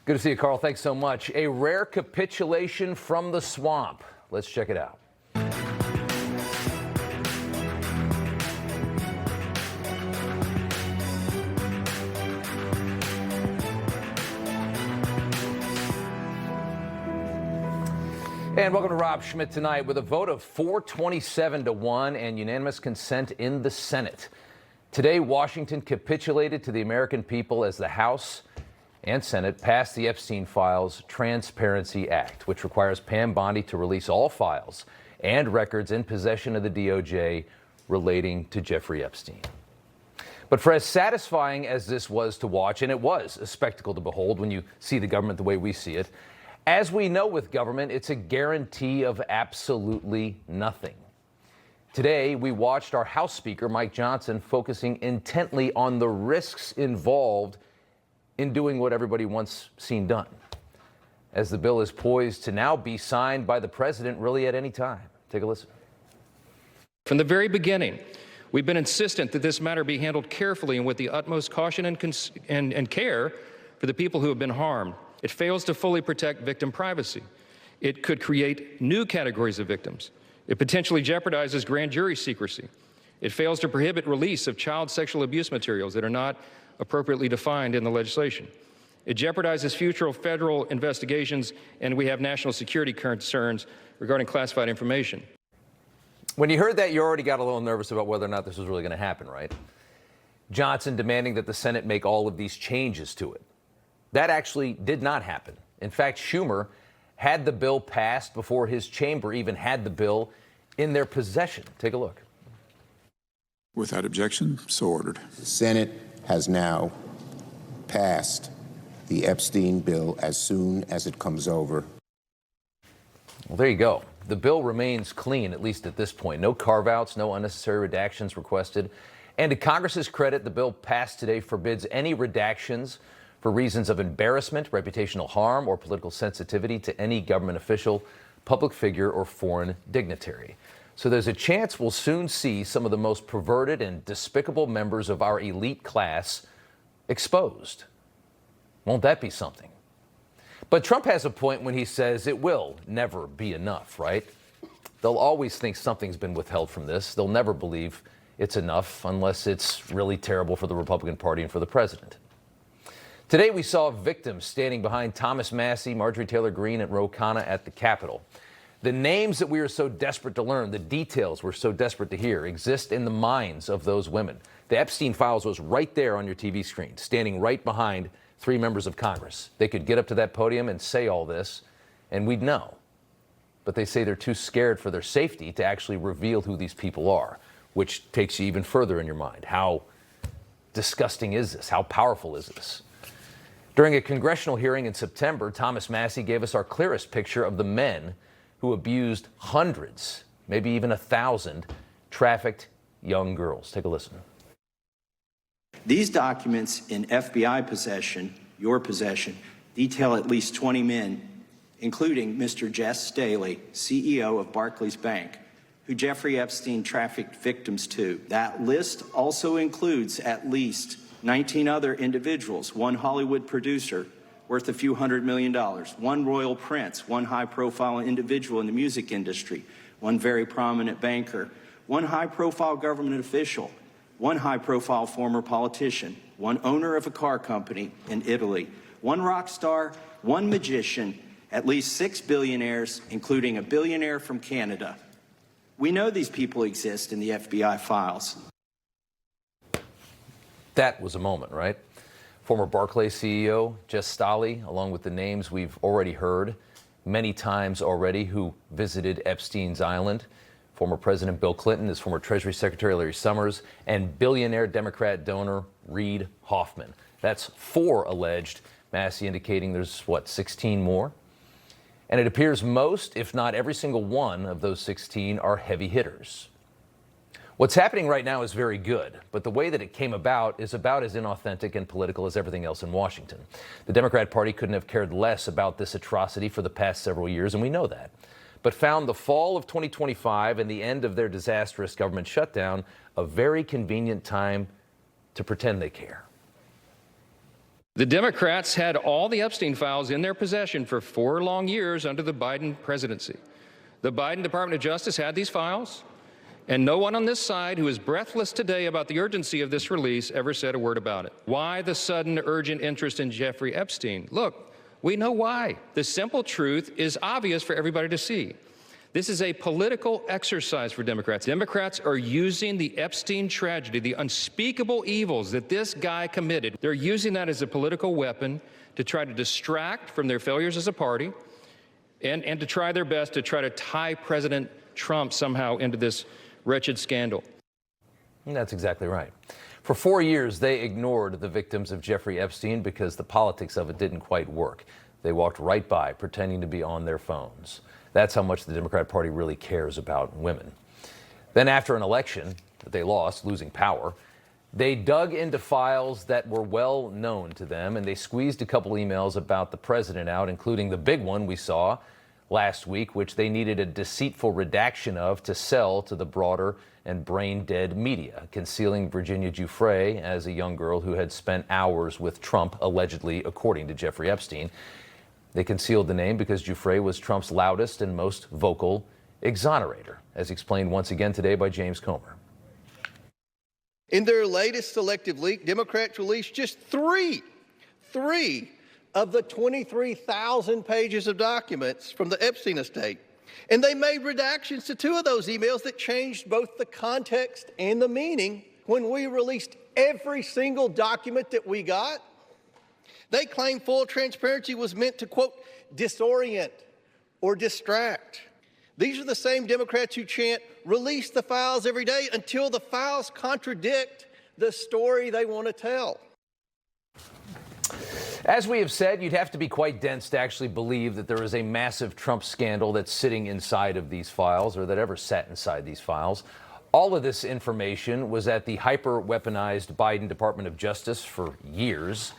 Good to see you, Carl. Thanks so much. A rare capitulation from the swamp. Let's check it out. And welcome to Rob Schmitt Tonight. With a vote of 427-1 and unanimous consent in the Senate, today Washington capitulated to the American people as the House and Senate passed the Epstein Files Transparency Act, which requires Pam Bondi to release all files and records in possession of the DOJ relating to Jeffrey Epstein. But for as satisfying as this was to watch, and it was a spectacle to behold when you see the government the way we see it, as we know with government, it's a guarantee of absolutely nothing. Today, we watched our House Speaker, Mike Johnson, focusing intently on the risks involved in doing what everybody wants seen done, as the bill is poised to now be signed by the president really at any time. Take a listen. From the very beginning, we've been insistent that this matter be handled carefully and with the utmost caution and care for the people who have been harmed. It fails to fully protect victim privacy. It could create new categories of victims. It potentially jeopardizes grand jury secrecy. It fails to prohibit release of child sexual abuse materials that are not appropriately defined in the legislation. It jeopardizes future federal investigations, and we have national security concerns regarding classified information. When you heard that, you already got a little nervous about whether or not this was really going to happen, right? Johnson demanding that the Senate make all of these changes to it. That actually did not happen. In fact, Schumer had the bill passed before his chamber even had the bill in their possession. Take a look. Without objection, so ordered. The Senate has now passed the Epstein bill as soon as it comes over. Well, there you go. The bill remains clean, at least at this point. No carve-outs, no unnecessary redactions requested. And to Congress's credit, the bill passed today forbids any redactions for reasons of embarrassment, reputational harm, or political sensitivity to any government official, public figure, or foreign dignitary. So there's a chance we'll soon see some of the most perverted and despicable members of our elite class exposed. Won't that be something? But Trump has a point when he says it will never be enough, right? They'll always think something's been withheld from this. They'll never believe it's enough unless it's really terrible for the Republican Party and for the president. Today, we saw victims standing behind Thomas Massie, Marjorie Taylor Greene, and Ro Khanna at the Capitol. The names that we are so desperate to learn, the details we're so desperate to hear, exist in the minds of those women. The Epstein Files was right there on your TV screen, standing right behind three members of Congress. They could get up to that podium and say all this, and we'd know. But they say they're too scared for their safety to actually reveal who these people are, which takes you even further in your mind. How disgusting is this? How powerful is this? During a congressional hearing in September, Thomas Massie gave us our clearest picture of the men who abused hundreds, maybe even 1,000, trafficked young girls. Take a listen. These documents in FBI possession, your possession, detail at least 20 men, including Mr. Jess Staley, CEO of Barclays Bank, who Jeffrey Epstein trafficked victims to. That list also includes at least 19 other individuals, one Hollywood producer worth a few $100 million, one royal prince, one high-profile individual in the music industry, one very prominent banker, one high-profile government official, one high-profile former politician, one owner of a car company in Italy, one rock star, one magician, at least 6 billionaires, including a billionaire from Canada. We know these people exist in the FBI files. That was a moment, right? Former Barclays CEO Jess Staley, along with the names we've already heard many times already who visited Epstein's island. Former President Bill Clinton, his former Treasury Secretary Larry Summers, and billionaire Democrat donor Reid Hoffman. That's 4 alleged. Massie indicating there's, 16 more? And it appears most, if not every single one of those 16 are heavy hitters. What's happening right now is very good, but the way that it came about is about as inauthentic and political as everything else in Washington. The Democrat Party couldn't have cared less about this atrocity for the past several years, and we know that, but found the fall of 2025 and the end of their disastrous government shutdown a very convenient time to pretend they care. The Democrats had all the Epstein files in their possession for 4 long years under the Biden presidency. The Biden Department of Justice had these files, and no one on this side who is breathless today about the urgency of this release ever said a word about it. Why the sudden urgent interest in Jeffrey Epstein? Look, we know why. The simple truth is obvious for everybody to see. This is a political exercise for Democrats. Democrats are using the Epstein tragedy, the unspeakable evils that this guy committed. They're using that as a political weapon to try to distract from their failures as a party and to try their best to try to tie President Trump somehow into this wretched scandal. And that's exactly right. For 4 years, they ignored the victims of Jeffrey Epstein because the politics of it didn't quite work. They walked right by, pretending to be on their phones. That's how much the Democrat Party really cares about women. Then after an election that they lost, losing power, they dug into files that were well known to them, and they squeezed a couple emails about the president out, including the big one we saw last week, which they needed a deceitful redaction of to sell to the broader and brain-dead media, concealing Virginia Giuffre as a young girl who had spent hours with Trump, allegedly, according to Jeffrey Epstein. They concealed the name because Giuffre was Trump's loudest and most vocal exonerator, as explained once again today by James Comer. In their latest selective leak, Democrats released just three of the 23,000 pages of documents from the Epstein estate. And they made redactions to 2 of those emails that changed both the context and the meaning. When we released every single document that we got, they claimed full transparency was meant to, quote, disorient or distract. These are the same Democrats who chant, release the files every day until the files contradict the story they want to tell. As we have said, you'd have to be quite dense to actually believe that there is a massive Trump scandal that's sitting inside of these files or that ever sat inside these files. All of this information was at the hyper-weaponized Biden Department of Justice for years.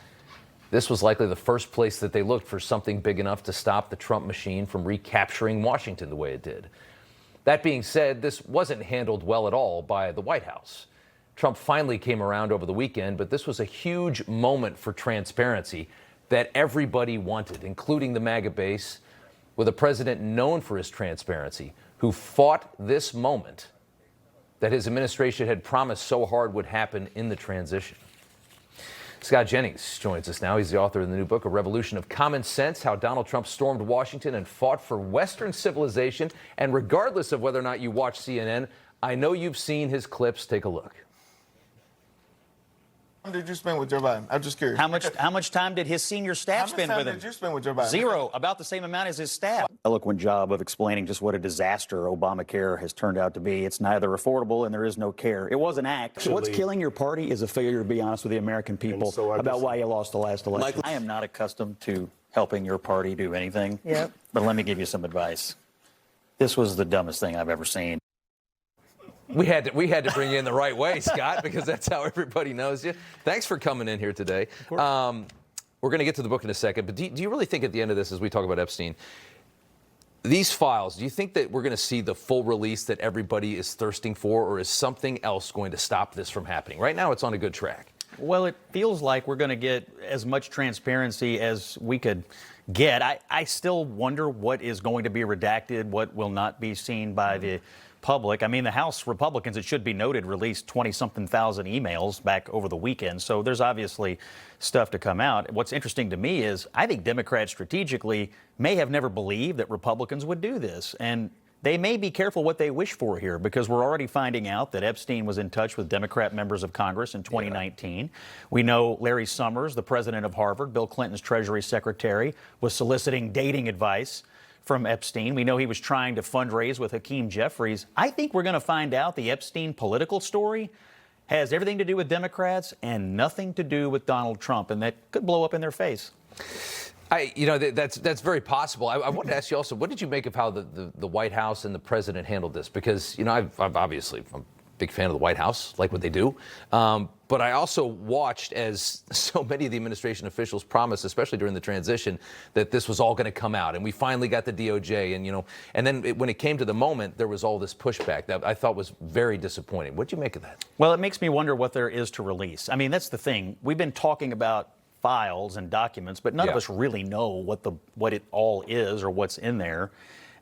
This was likely the first place that they looked for something big enough to stop the Trump machine from recapturing Washington the way it did. That being said, this wasn't handled well at all by the White House. Trump finally came around over the weekend, but this was a huge moment for transparency that everybody wanted, including the MAGA base, with a president known for his transparency, who fought this moment that his administration had promised so hard would happen in the transition. Scott Jennings joins us now. He's the author of the new book, A Revolution of Common Sense, How Donald Trump Stormed Washington and Fought for Western Civilization. And regardless of whether or not you watch CNN, I know you've seen his clips. Take a look. How much did you spend with Joe Biden? I'm just curious. How much time did his senior staff spend with him? How much time did you spend with Joe Biden? 0, about the same amount as his staff. Eloquent job of explaining just what a disaster Obamacare has turned out to be. It's neither affordable and there is no care. It was an act. What's killing your party is a failure to be honest with the American people about why you lost the last election. I am not accustomed to helping your party do anything. Yep. But let me give you some advice. This was the dumbest thing I've ever seen. We had to bring you in the right way, Scott, because that's how everybody knows you. Thanks for coming in here today. We're going to get to the book in a second, but do you really think at the end of this, as we talk about Epstein, these files, do you think that we're going to see the full release that everybody is thirsting for, or is something else going to stop this from happening? Right now, it's on a good track. Well, it feels like we're going to get as much transparency as we could get. I still wonder what is going to be redacted, what will not be seen by the public. I mean, the House Republicans, it should be noted, released 20-something thousand emails back over the weekend. So there's obviously stuff to come out. What's interesting to me is I think Democrats strategically may have never believed that Republicans would do this. And they may be careful what they wish for here, because we're already finding out that Epstein was in touch with Democrat members of Congress in 2019. Yeah. We know Larry Summers, the president of Harvard, Bill Clinton's Treasury Secretary, was soliciting dating advice from Epstein. We know he was trying to fundraise with Hakeem Jeffries. I think we're going to find out the Epstein political story has everything to do with Democrats and nothing to do with Donald Trump, and that could blow up in their face. That's very possible. I wanted to ask you also, what did you make of how the White House and the president handled this? Because, I'm obviously a big fan of the White House, like what they do. But I also watched as so many of the administration officials promised, especially during the transition, that this was all going to come out. And we finally got the DOJ. And then when it came to the moment, there was all this pushback that I thought was very disappointing. What did you make of that? Well, it makes me wonder what there is to release. I mean, that's the thing. We've been talking about files and documents, but none of us really know what it all is or what's in there.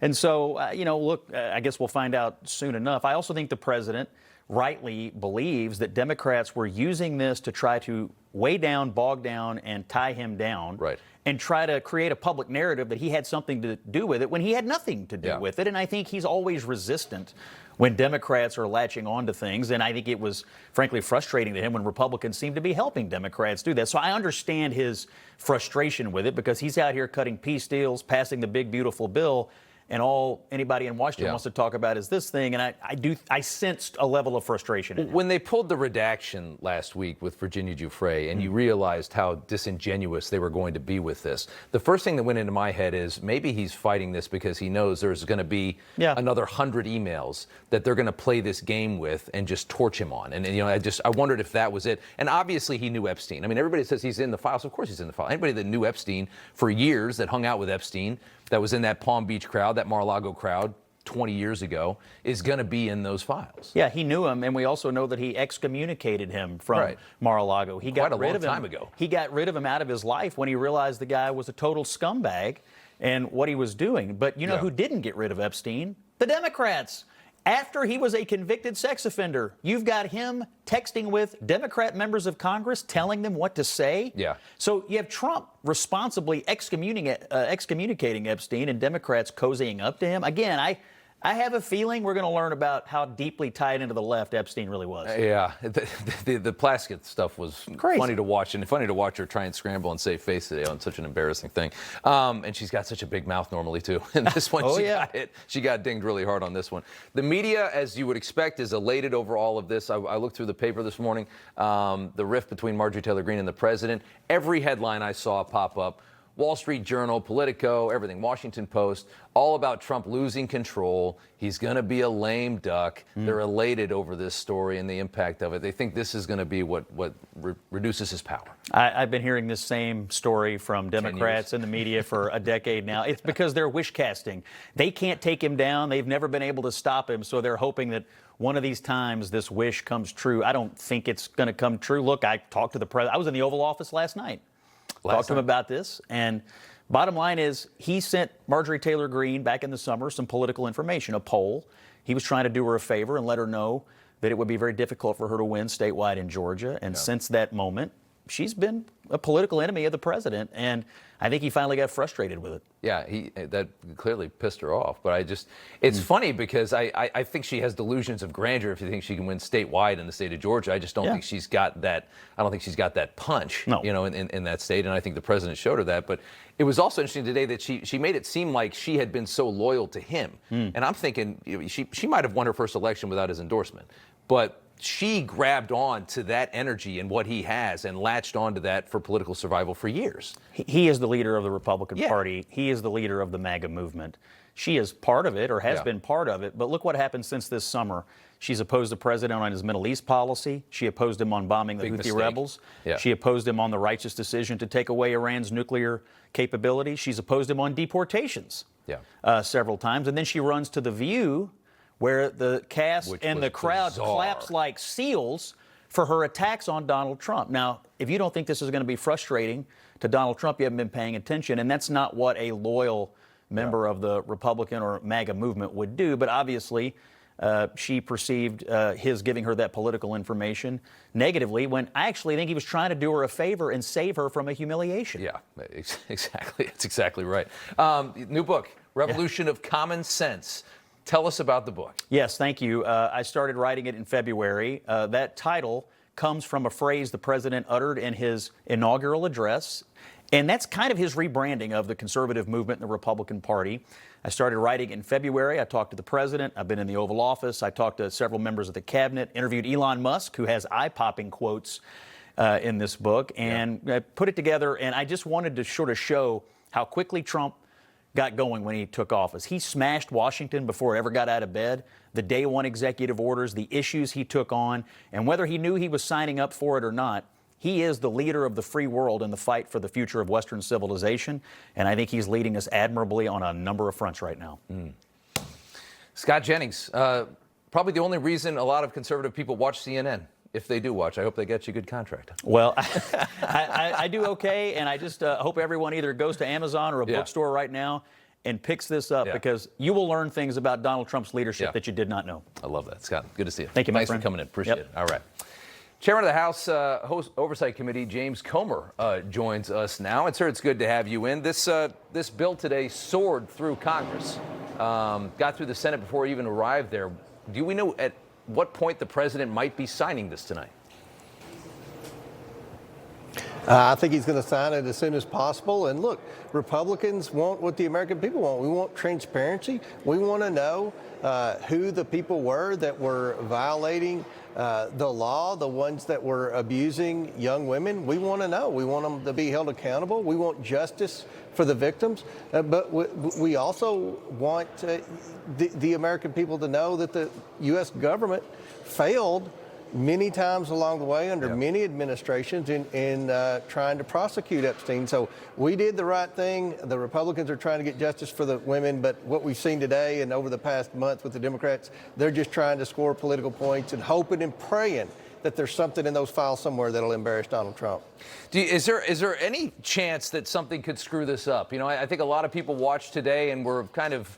And so, look, I guess we'll find out soon enough. I also think the president rightly believes that Democrats were using this to try to weigh down, bog down, and tie him down. Right. And try to create a public narrative that he had something to do with it when he had nothing to do with it. And I think he's always resistant when Democrats are latching on to things. And I think it was, frankly, frustrating to him when Republicans seem to be helping Democrats do that. So I understand his frustration with it because he's out here cutting peace deals, passing the big, beautiful bill. And all anybody in Washington wants to talk about is this thing. And I sensed a level of frustration in him. When they pulled the redaction last week with Virginia Giuffre and you realized how disingenuous they were going to be with this, the first thing that went into my head is maybe he's fighting this because he knows there's going to be another 100 emails that they're going to play this game with and just torch him on. And I wondered if that was it. And obviously he knew Epstein. I mean, everybody says he's in the files. Of course he's in the file. Anybody that knew Epstein for years, that hung out with Epstein, that was in that Palm Beach crowd, that Mar-a-Lago crowd 20 years ago, is going to be in those files. Yeah, he knew him, and we also know that he excommunicated him from Mar-a-Lago. He got rid of him. Time ago. He got rid of him out of his life when he realized the guy was a total scumbag and what he was doing. But you know who didn't get rid of Epstein? The Democrats. After he was a convicted sex offender, you've got him texting with Democrat members of Congress, telling them what to say. Yeah. So you have Trump responsibly excommunicating Epstein and Democrats cozying up to him. Again, I have a feeling we're going to learn about how deeply tied into the left Epstein really was. Yeah, the Plaskett stuff was crazy. Funny to watch, and funny to watch her try and scramble and save face today on such an embarrassing thing. And she's got such a big mouth normally too. And this one, got hit. She got dinged really hard on this one. The media, as you would expect, is elated over all of this. I looked through the paper this morning. The rift between Marjorie Taylor Greene and the president. Every headline I saw pop up. Wall Street Journal, Politico, everything, Washington Post, all about Trump losing control. He's going to be a lame duck. They're elated over this story and the impact of it. They think this is going to be what reduces his power. I've been hearing this same story from Democrats in the media for a decade now. It's because they're wish casting. They can't take him down. They've never been able to stop him, so they're hoping that one of these times this wish comes true. I don't think it's going to come true. Look, I talked to the president. I was in the Oval Office last night. Talked to him about this, and bottom line is he sent Marjorie Taylor Greene back in the summer some political information, a poll. He was trying to do her a favor and let her know that it would be very difficult for her to win statewide in Georgia. And since that moment, she's been a political enemy of the president, and I think he finally got frustrated with it. Yeah, that clearly pissed her off. But it's funny because I think she has delusions of grandeur if you think she can win statewide in the state of Georgia. I just don't think she's got that. I don't think she's got that punch, in that state. And I think the president showed her that. But it was also interesting today that she made it seem like she had been so loyal to him. And I'm thinking she might have won her first election without his endorsement, but she grabbed on to that energy and what he has and latched onto that for political survival for years. He is the leader of the Republican Party. He is the leader of the MAGA movement. She is part of it or has been part of it. But look what happened since this summer. She's opposed the president on his Middle East policy. She opposed him on bombing the Houthi rebels. She opposed him on the righteous decision to take away Iran's nuclear capability. She's opposed him on deportations several times. And then she runs to The View, where the cast and the crowd claps like seals for her attacks on Donald Trump. Now, if you don't think this is going to be frustrating to Donald Trump, you haven't been paying attention, and that's not what a loyal member of the Republican or MAGA movement would do. But obviously, she perceived his giving her that political information negatively, when I actually think he was trying to do her a favor and save her from a humiliation. Yeah, exactly. That's exactly right. New book, Revolution of Common Sense. Tell us about the book. Yes, thank you. I started writing it in February. That title comes from a phrase the president uttered in his inaugural address, and that's kind of his rebranding of the conservative movement in the Republican Party. I started writing in February. I talked to the president. I've been in the Oval Office. I talked to several members of the cabinet, interviewed Elon Musk, who has eye-popping quotes in this book, and put it together, and I just wanted to sort of show how quickly Trump got going when he took office. He smashed Washington before it ever got out of bed. The day one executive orders, the issues he took on, and whether he knew he was signing up for it or not, he is the leader of the free world in the fight for the future of Western civilization, and I think he's leading us admirably on a number of fronts right now. Scott Jennings, probably the only reason a lot of conservative people watch CNN. if they do watch, I hope they get you a good contract. Well, I do okay, and I just hope everyone either goes to Amazon or a bookstore right now and picks this up because you will learn things about Donald Trump's leadership that you did not know. I love that, Scott. Good to see you. Thank you, my Thanks friend. for coming in. Appreciate it. All right. Chairman of the House Oversight Committee, James Comer, joins us now. And, sir, it's good to have you in. This bill today soared through Congress, got through the Senate before it even arrived there. Do we know at what point the president might be signing this tonight? I think he's going to sign it as soon as possible. And look, Republicans want what the American people want. We want transparency. We want to know who the people were that were violating the law, the ones that were abusing young women. We want to know. We want them to be held accountable. We want justice for the victims. But we also want the American people to know that the U.S. government failed many times along the way under many administrations in trying to prosecute Epstein. So we did the right thing. The Republicans are trying to get justice for the women, but what we've seen today and over the past month with the Democrats, they're just trying to score political points and hoping and praying that there's something in those files somewhere that'll embarrass Donald Trump. Is there any chance that something could screw this up? You know, I think a lot of people watched today and were kind of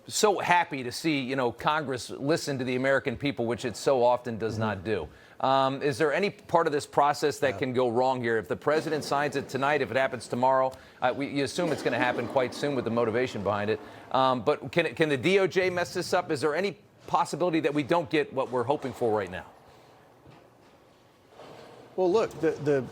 so happy to see, you know, Congress listen to the American people, which it so often does not do. Is there any part of this process that can go wrong here? If the president signs it tonight, if it happens tomorrow, you assume it's going to happen quite soon with the motivation behind it. But can the DOJ mess this up? Is there any possibility that we don't get what we're hoping for right now? Well, look, the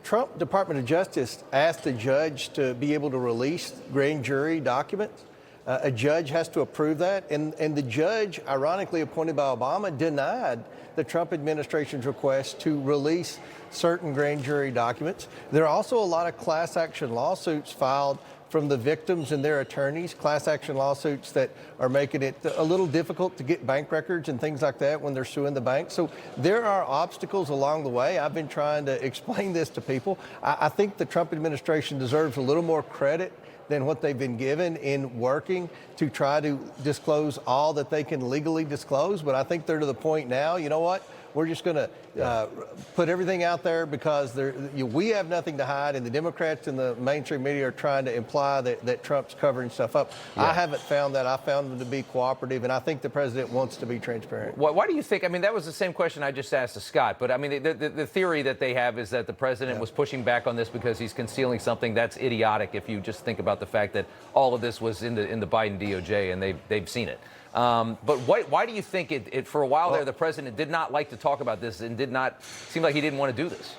Trump Department of Justice asked the judge to be able to release grand jury documents. A judge has to approve that, and the judge, ironically appointed by Obama, denied the Trump administration's request to release certain grand jury documents. There are also a lot of class action lawsuits filed from the victims and their attorneys, class action lawsuits that are making it a little difficult to get bank records and things like that when they're suing the bank. So there are obstacles along the way. I've been trying to explain this to people. I think the Trump administration deserves a little more credit than what they've been given in working to try to disclose all that they can legally disclose. But I think they're to the point now, you know what? We're just going to put everything out there because we have nothing to hide, and the Democrats and the mainstream media are trying to imply that Trump's covering stuff up. I haven't found that. I found them to be cooperative, and I think the president wants to be transparent. Why do you think? I mean, that was the same question I just asked to Scott. But I mean, the theory that they have is that the president was pushing back on this because he's concealing something. That's idiotic if you just think about the fact that all of this was in the Biden DOJ and they've seen it. But why do you think it for a while there, the president did not like to talk about this and did not seem like he didn't want to do this?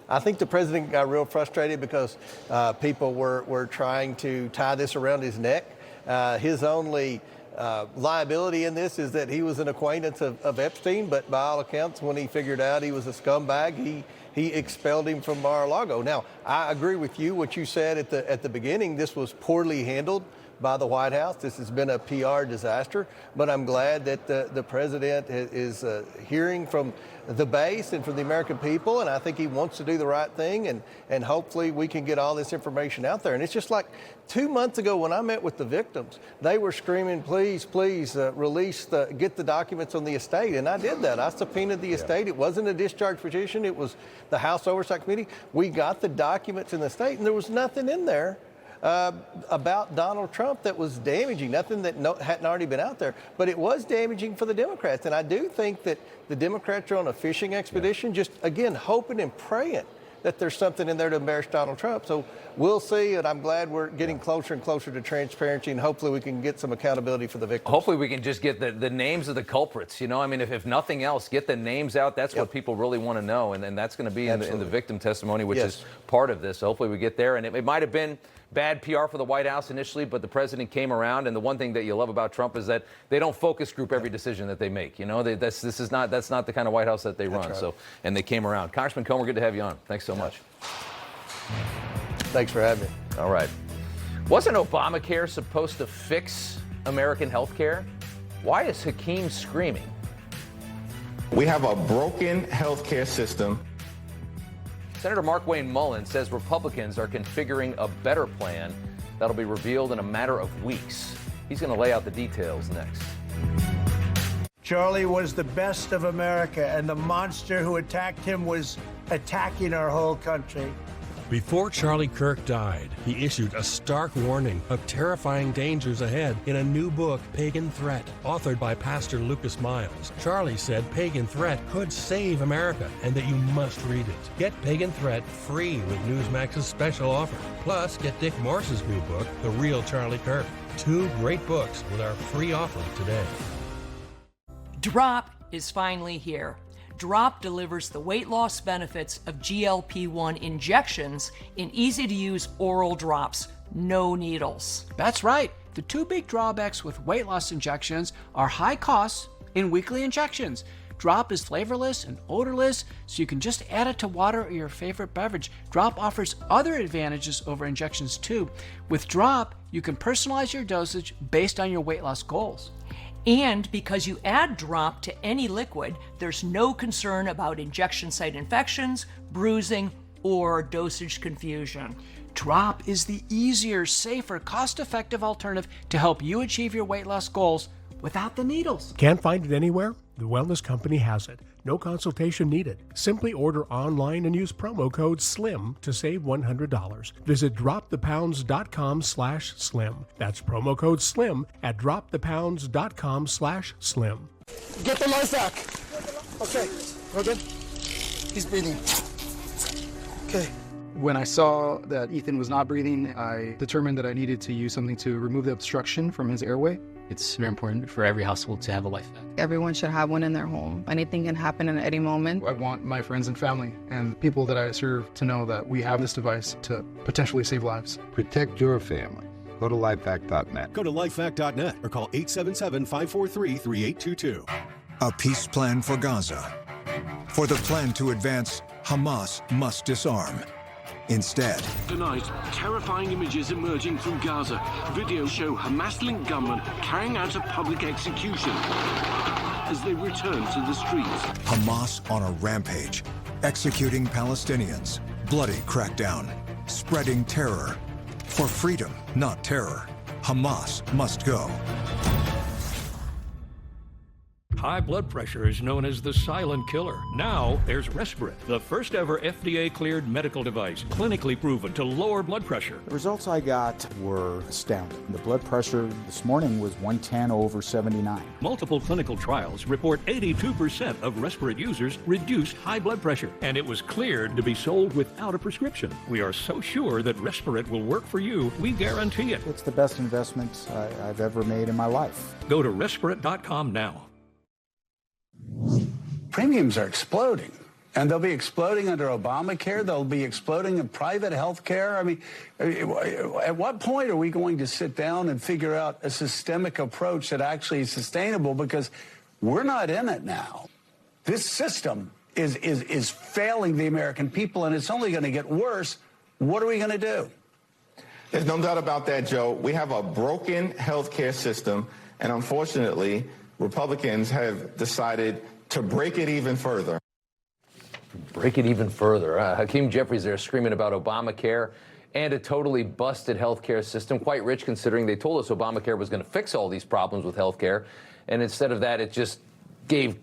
I think the president got real frustrated because people were trying to tie this around his neck. His only liability in this is that he was an acquaintance of Epstein, but by all accounts, when he figured out he was a scumbag, he expelled him from Mar-a-Lago. Now, I agree with you, what you said at the beginning. This was poorly handled by the White House. This has been a PR disaster, but I'm glad that the president is hearing from the base and from the American people, and I think he wants to do the right thing, and hopefully we can get all this information out there. And it's just like 2 months ago when I met with the victims, they were screaming, please, release get the documents on the estate, and I did that. I subpoenaed the estate. It wasn't a discharge petition. It was the House Oversight Committee. We got the documents in the estate, and there was nothing in there about Donald Trump that was damaging, nothing that hadn't already been out there. But it was damaging for the Democrats. And I do think that the Democrats are on a fishing expedition, just, again, hoping and praying that there's something in there to embarrass Donald Trump. So we'll see, and I'm glad we're getting closer and closer to transparency, and hopefully we can get some accountability for the victims. Hopefully we can just get the names of the culprits. You know, I mean, if nothing else, get the names out. That's what people really want to know, and then that's going to be in the victim testimony, which is part of this. So hopefully we get there, and it might have been bad PR for the White House initially, but the president came around, and the one thing that you love about Trump is that they don't focus group every decision that they make. You know, that's not the kind of White House that they run. Right. So, and they came around. Congressman Comer, good to have you on. Thanks so much. Thanks for having me. All right. Wasn't Obamacare supposed to fix American health care? Why is Hakeem screaming? We have a broken health care system. Senator Markwayne Mullin says Republicans are configuring a better plan that'll be revealed in a matter of weeks. He's going to lay out the details next. Charlie was the best of America, and the monster who attacked him was attacking our whole country. Before Charlie Kirk died, he issued a stark warning of terrifying dangers ahead in a new book, Pagan Threat, authored by Pastor Lucas Miles. Charlie said Pagan Threat could save America and that you must read it. Get Pagan Threat free with Newsmax's special offer. Plus, get Dick Morse's new book, The Real Charlie Kirk. 2 great books with our free offer today. Drop is finally here. Drop delivers the weight loss benefits of GLP-1 injections in easy-to-use oral drops, no needles. That's right. The 2 big drawbacks with weight loss injections are high costs and weekly injections. Drop is flavorless and odorless, so you can just add it to water or your favorite beverage. Drop offers other advantages over injections too. With Drop, you can personalize your dosage based on your weight loss goals. And because you add Drop to any liquid, there's no concern about injection site infections, bruising, or dosage confusion. Drop is the easier, safer, cost-effective alternative to help you achieve your weight loss goals without the needles. Can't find it anywhere? The Wellness Company has it. No consultation needed. Simply order online and use promo code SLIM to save $100. Visit dropthepounds.com/slim. That's promo code SLIM at dropthepounds.com/slim. Get the life back. Okay, we're good. He's breathing. Okay. When I saw that Ethan was not breathing, I determined that I needed to use something to remove the obstruction from his airway. It's very important for every household to have a life vest. Everyone should have one in their home. Anything can happen at any moment. I want my friends and family and people that I serve to know that we have this device to potentially save lives. Protect your family. Go to lifevac.net. Go to lifevac.net or call 877-543-3822. A peace plan for Gaza. For the plan to advance, Hamas must disarm. Instead, tonight, terrifying images emerging from Gaza. Videos show Hamas-linked gunmen carrying out a public execution as they return to the streets. Hamas on a rampage, executing Palestinians, bloody crackdown, spreading terror. For freedom, not terror, Hamas must go. High blood pressure is known as the silent killer. Now there's Respirit, the first ever FDA-cleared medical device, clinically proven to lower blood pressure. The results I got were astounding. The blood pressure this morning was 110/79. Multiple clinical trials report 82% of Respirit users reduced high blood pressure, and it was cleared to be sold without a prescription. We are so sure that Respirit will work for you, we guarantee it. It's the best investment I've ever made in my life. Go to Respirit.com now. Premiums are exploding, and they'll be exploding under Obamacare. They'll be exploding in private health care. I mean, at what point are we going to sit down and figure out a systemic approach that actually is sustainable? Because we're not in it now. This system is failing the American people, and it's only going to get worse. What are we going to do? There's no doubt about that, Joe. We have a broken healthcare system, and unfortunately, Republicans have decided to break it even further. Break it even further. Hakeem Jeffries there screaming about Obamacare and a totally busted healthcare system. Quite rich considering they told us Obamacare was going to fix all these problems with healthcare. And instead of that, it just gave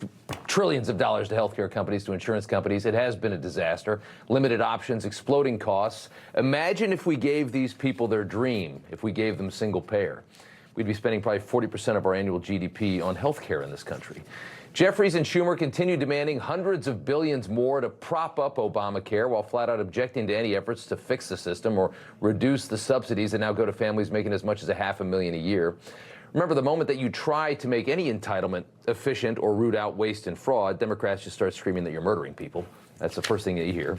trillions of dollars to healthcare companies, to insurance companies. It has been a disaster. Limited options, exploding costs. Imagine if we gave these people their dream, if we gave them single payer. We'd be spending probably 40% of our annual GDP on healthcare in this country. Jeffries and Schumer continue demanding hundreds of billions more to prop up Obamacare while flat out objecting to any efforts to fix the system or reduce the subsidies that now go to families making as much as $500,000 a year. Remember, the moment that you try to make any entitlement efficient or root out waste and fraud, Democrats just start screaming that you're murdering people. That's the first thing that you hear.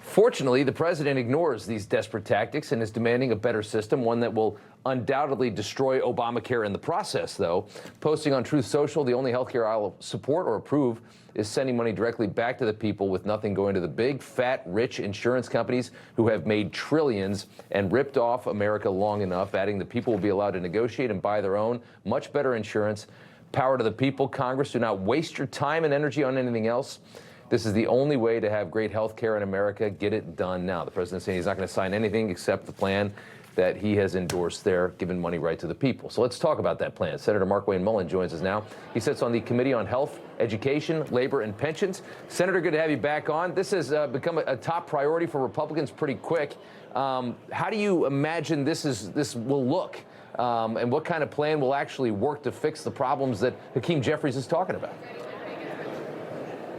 Fortunately, the president ignores these desperate tactics and is demanding a better system, one that will undoubtedly destroy Obamacare in the process, though. Posting on Truth Social, the only healthcare I'll support or approve is sending money directly back to the people with nothing going to the big, fat, rich insurance companies who have made trillions and ripped off America long enough, adding the people will be allowed to negotiate and buy their own much better insurance. Power to the people. Congress, do not waste your time and energy on anything else. This is the only way to have great health care in America. Get it done now. The president saying he's not going to sign anything except the plan that he has endorsed there, giving money right to the people. So let's talk about that plan. Senator Markwayne Mullin joins us now. He sits on the Committee on Health, Education, Labor, and Pensions. Senator, good to have you back on. This has become a top priority for Republicans pretty quick. How do you imagine this will look? And what kind of plan will actually work to fix the problems that Hakeem Jeffries is talking about?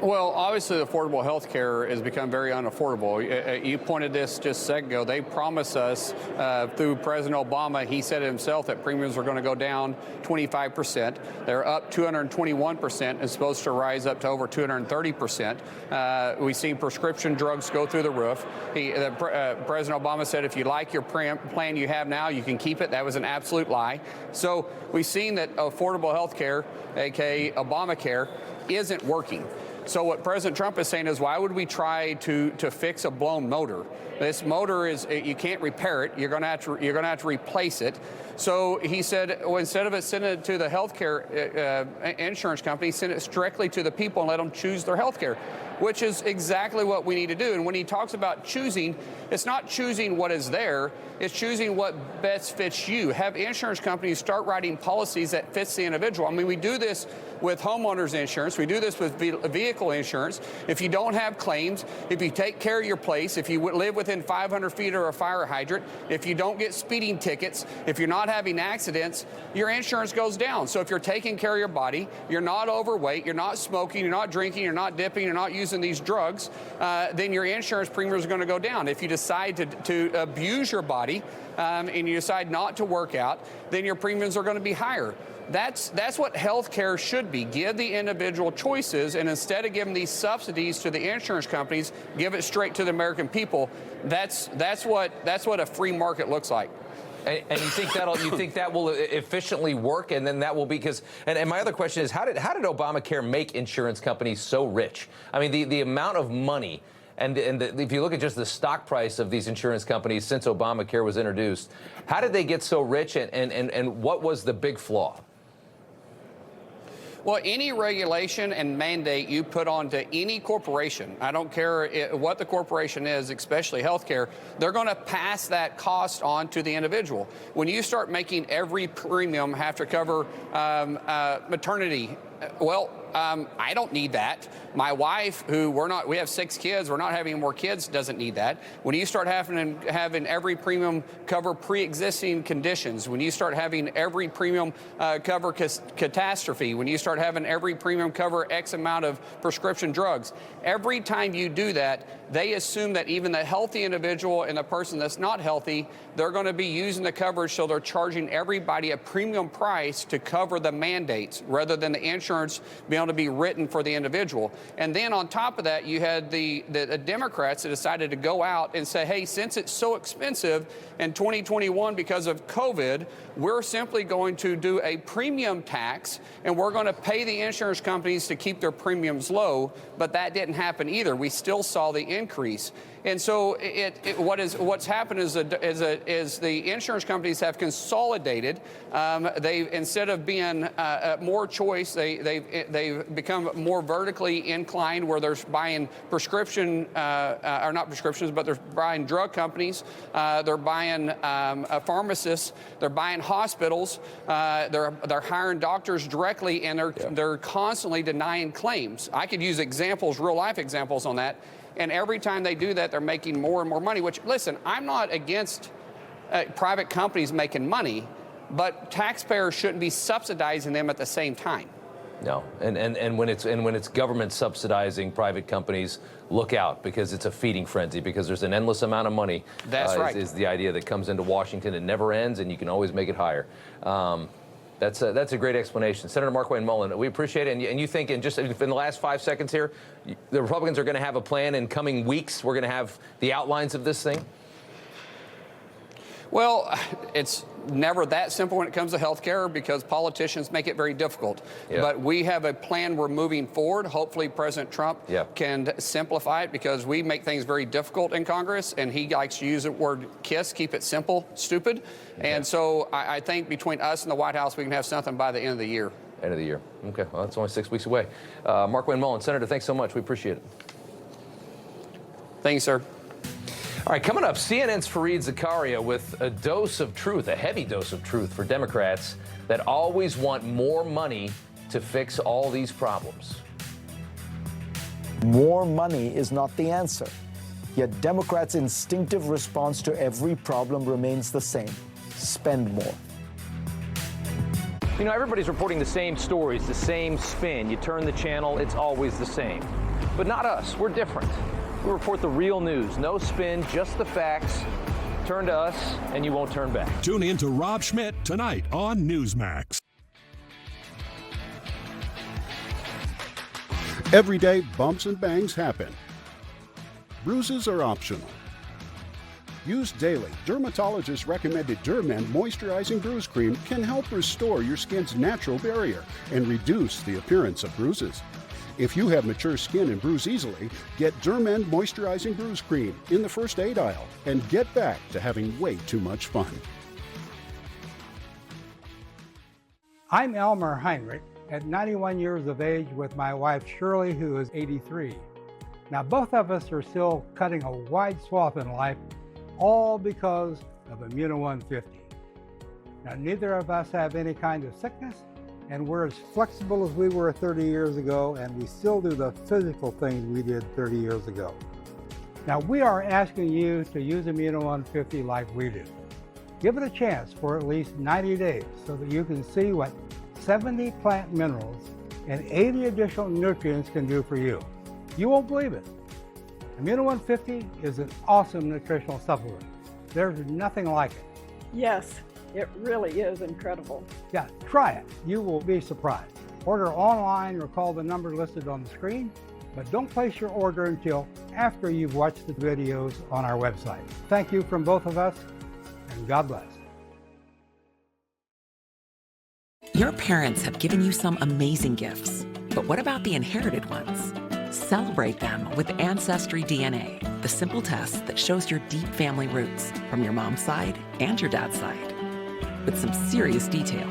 Well, obviously, affordable health care has become very unaffordable. You pointed this just a second ago. They promised us through President Obama, he said himself that premiums were going to go down 25%. They're up 221% and supposed to rise up to over 230%. We've seen prescription drugs go through the roof. President Obama said if you like your plan you have now, you can keep it. That was an absolute lie. So we've seen that affordable health care, aka Obamacare, isn't working. So what President Trump is saying is, why would we try to fix a blown motor? This motor is, you can't repair it. You're going to have to replace it. So he said, well, instead of it sending it to the healthcare insurance company, send it directly to the people and let them choose their healthcare, which is exactly what we need to do. And when he talks about choosing, it's not choosing what is there, it's choosing what best fits you. Have insurance companies start writing policies that fits the individual. I mean, we do this with homeowners insurance, we do this with vehicle insurance. If you don't have claims, if you take care of your place, if you live within 500 feet of a fire hydrant, if you don't get speeding tickets, if you're not having accidents, your insurance goes down. So if you're taking care of your body, you're not overweight, you're not smoking, you're not drinking, you're not dipping, you're not using these drugs, then your insurance premiums are going to go down. If you decide to abuse your body and you decide not to work out, then your premiums are going to be higher. That's what health care should be. Give the individual choices, and instead of giving these subsidies to the insurance companies, give it straight to the American people. That's what a free market looks like. And you think that will efficiently work, and then that will be because. And my other question is, how did Obamacare make insurance companies so rich? I mean, the amount of money. And if you look at just the stock price of these insurance companies since Obamacare was introduced, how did they get so rich, and what was the big flaw? Well, any regulation and mandate you put onto any corporation, I don't care what the corporation is, especially healthcare, they're going to pass that cost on to the individual. When you start making every premium have to cover maternity, well, I don't need that. My wife, we have 6 kids, we're not having more kids, doesn't need that. When you start having every premium cover pre-existing conditions, when you start having every premium cover catastrophe, when you start having every premium cover X amount of prescription drugs, every time you do that, they assume that even the healthy individual and the person that's not healthy, they're going to be using the coverage, so they're charging everybody a premium price to cover the mandates rather than the insurance being able to be written for the individual. And then on top of that, you had the Democrats that decided to go out and say, hey, since it's so expensive in 2021 because of COVID, we're simply going to do a premium tax, and we're going to pay the insurance companies to keep their premiums low. But that didn't happen either. We still saw the increase. And so what's happened is the insurance companies have consolidated. Instead of being more choice, they've become more vertically inclined, where they're buying prescription, or not prescriptions, but they're buying drug companies, they're buying pharmacists, they're buying hospitals, they're hiring doctors directly, and they're constantly denying claims. I could use examples, real life examples on that. And every time they do that, they're making more and more money, which, listen, I'm not against private companies making money, but taxpayers shouldn't be subsidizing them at the same time. No, and when it's government subsidizing private companies, look out, because it's a feeding frenzy, because there's an endless amount of money. That's right. Is the idea that comes into Washington. It never ends, and you can always make it higher. That's a great explanation. Senator Markwayne Mullin, we appreciate it. And you think in the last 5 seconds here, the Republicans are going to have a plan in coming weeks? We're going to have the outlines of this thing? Well, it's never that simple when it comes to health care, because politicians make it very difficult. Yeah. But we have a plan we're moving forward. Hopefully President Trump can simplify it, because we make things very difficult in Congress, and he likes to use the word KISS, keep it simple, stupid. And so I think between us and the White House, we can have something by the end of the year. End of the year. Okay, well, that's only 6 weeks away. Markwayne Mullin, Senator, thanks so much. We appreciate it. Thank you, sir. All right, coming up, CNN's Fareed Zakaria with a dose of truth, a heavy dose of truth for Democrats that always want more money to fix all these problems. More money is not the answer. Yet Democrats' instinctive response to every problem remains the same: spend more. You know, everybody's reporting the same stories, the same spin. You turn the channel, it's always the same. But not us. We're different. We report the real news. No spin, just the facts. Turn to us, and you won't turn back. Tune in to Rob Schmitt tonight on Newsmax. Every day, bumps and bangs happen. Bruises are optional. Used daily, dermatologist recommended Dermend Moisturizing Bruise Cream can help restore your skin's natural barrier and reduce the appearance of bruises. If you have mature skin and bruise easily, get Dermend Moisturizing Bruise Cream in the first aid aisle and get back to having way too much fun. I'm Elmer Heinrich, at 91 years of age, with my wife Shirley, who is 83. Now, both of us are still cutting a wide swath in life, all because of Immuno 150. Now, neither of us have any kind of sickness, and we're as flexible as we were 30 years ago, and we still do the physical things we did 30 years ago. Now, we are asking you to use Immuno 150 like we do. Give it a chance for at least 90 days so that you can see what 70 plant minerals and 80 additional nutrients can do for you. You won't believe it. Immuno 150 is an awesome nutritional supplement. There's nothing like it. Yes, it really is incredible. Yeah, try it. You will be surprised. Order online or call the number listed on the screen, but don't place your order until after you've watched the videos on our website. Thank you from both of us, and God bless. Your parents have given you some amazing gifts, but what about the inherited ones? Celebrate them with Ancestry DNA, the simple test that shows your deep family roots from your mom's side and your dad's side, with some serious detail.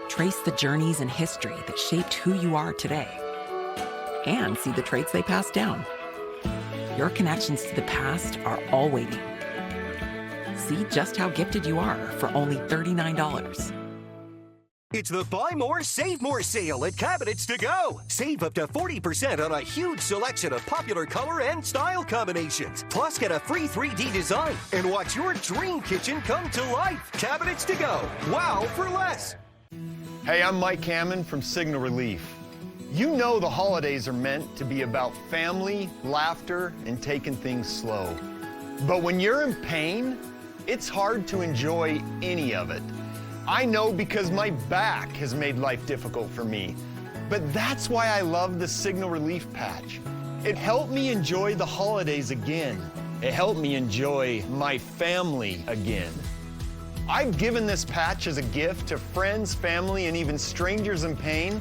Trace the journeys and history that shaped who you are today, and see the traits they passed down. Your connections to the past are all waiting. See just how gifted you are for only $39. It's the Buy More, Save More sale at Cabinets to Go. Save up to 40% on a huge selection of popular color and style combinations. Plus, get a free 3D design and watch your dream kitchen come to life. Cabinets to Go. Wow for less. Hey, I'm Mike Hammond from Signal Relief. You know the holidays are meant to be about family, laughter, and taking things slow. But when you're in pain, it's hard to enjoy any of it. I know because my back has made life difficult for me. But that's why I love the Signal Relief Patch. It helped me enjoy the holidays again. It helped me enjoy my family again. I've given this patch as a gift to friends, family, and even strangers in pain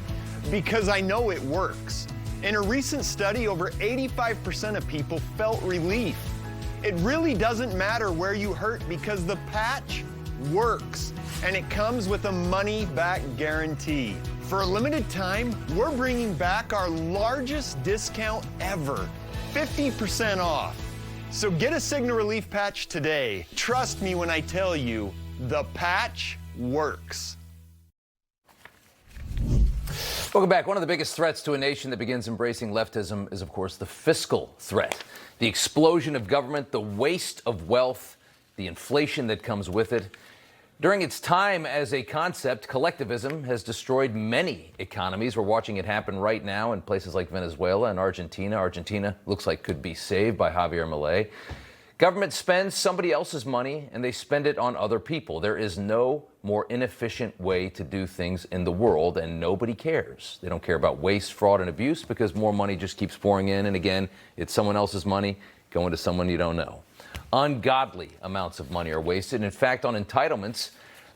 because I know it works. In a recent study, over 85% of people felt relief. It really doesn't matter where you hurt because the patch works. And it comes with a money-back guarantee. For a limited time, we're bringing back our largest discount ever, 50% off. So get a Signal Relief Patch today. Trust me when I tell you, the patch works. Welcome back. One of the biggest threats to a nation that begins embracing leftism is, of course, the fiscal threat. The explosion of government, the waste of wealth, the inflation that comes with it. During its time as a concept, collectivism has destroyed many economies. We're watching it happen right now in places like Venezuela and Argentina. Argentina looks like could be saved by Javier Milei. Government spends somebody else's money and they spend it on other people. There is no more inefficient way to do things in the world, and nobody cares. They don't care about waste, fraud, and abuse because more money just keeps pouring in, and again, it's someone else's money going to someone you don't know. Ungodly amounts of money are wasted. In fact, on entitlements,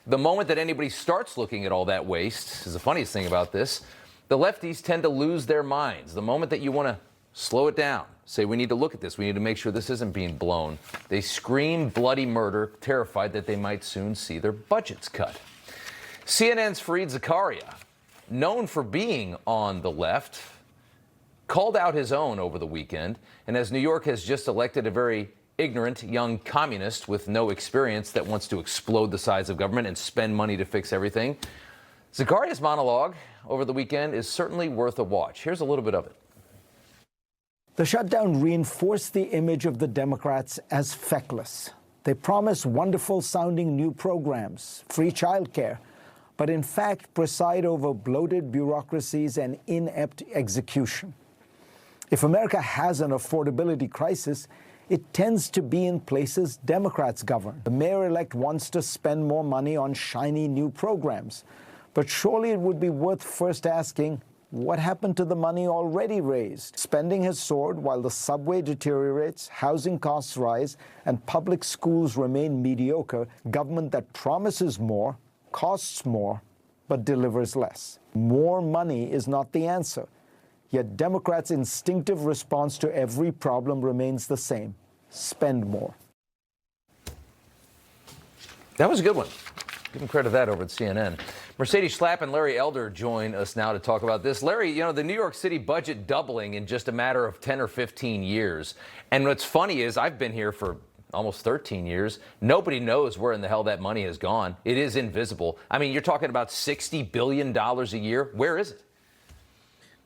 the moment that anybody starts looking at all that waste is the funniest thing about this. The lefties tend to lose their minds. The moment that you want to slow it down, say we need to look at this, we need to make sure this isn't being blown, they scream bloody murder, terrified that they might soon see their budgets cut. CNN's Fareed Zakaria, known for being on the left, called out his own over the weekend, and as New York has just elected a very ignorant young communist with no experience that wants to explode the size of government and spend money to fix everything. Zakaria's monologue over the weekend is certainly worth a watch. Here's a little bit of it. The shutdown reinforced the image of the Democrats as feckless. They promise wonderful-sounding new programs, free childcare, but in fact preside over bloated bureaucracies and inept execution. If America has an affordability crisis, it tends to be in places Democrats govern. The mayor-elect wants to spend more money on shiny new programs. But surely it would be worth first asking, what happened to the money already raised? Spending has soared while the subway deteriorates, housing costs rise, and public schools remain mediocre. Government that promises more, costs more, but delivers less. More money is not the answer. Yet Democrats' instinctive response to every problem remains the same: spend more. That was a good one. Give them credit for that over at CNN. Mercedes Schlapp and Larry Elder join us now to talk about this. Larry, you know, the New York City budget doubling in just a matter of 10 or 15 years. And what's funny is I've been here for almost 13 years. Nobody knows where in the hell that money has gone. It is invisible. I mean, you're talking about $60 billion a year. Where is it?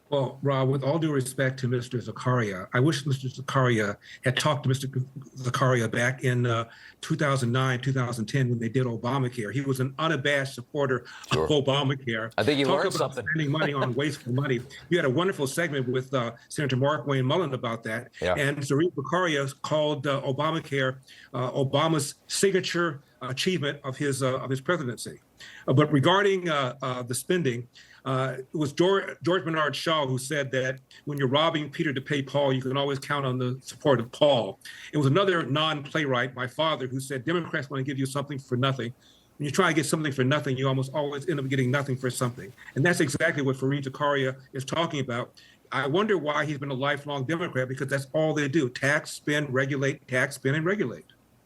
Well, Rob, with all due respect to Mr. Zakaria, I wish Mr. Zakaria had talked to Mr. Zakaria back in 2009, 2010 when they did Obamacare. He was an unabashed supporter of Obamacare. I think he Talk learned about something. Spending money on wasteful money. You had a wonderful segment with Senator Markwayne Mullin about that. Yeah. And Sharif Zakaria called Obamacare Obama's signature achievement of his presidency. But regarding the spending, it was George Bernard Shaw who said that when you're robbing Peter to pay Paul, you can always count on the support of Paul. It was another non-playwright, my father, who said Democrats want to give you something for nothing. When you try to get something for nothing, you almost always end up getting nothing for something. And that's exactly what Fareed Zakaria is talking about. I wonder why he's been a lifelong Democrat, because that's all they do: tax, spend, regulate, tax, spend, and regulate.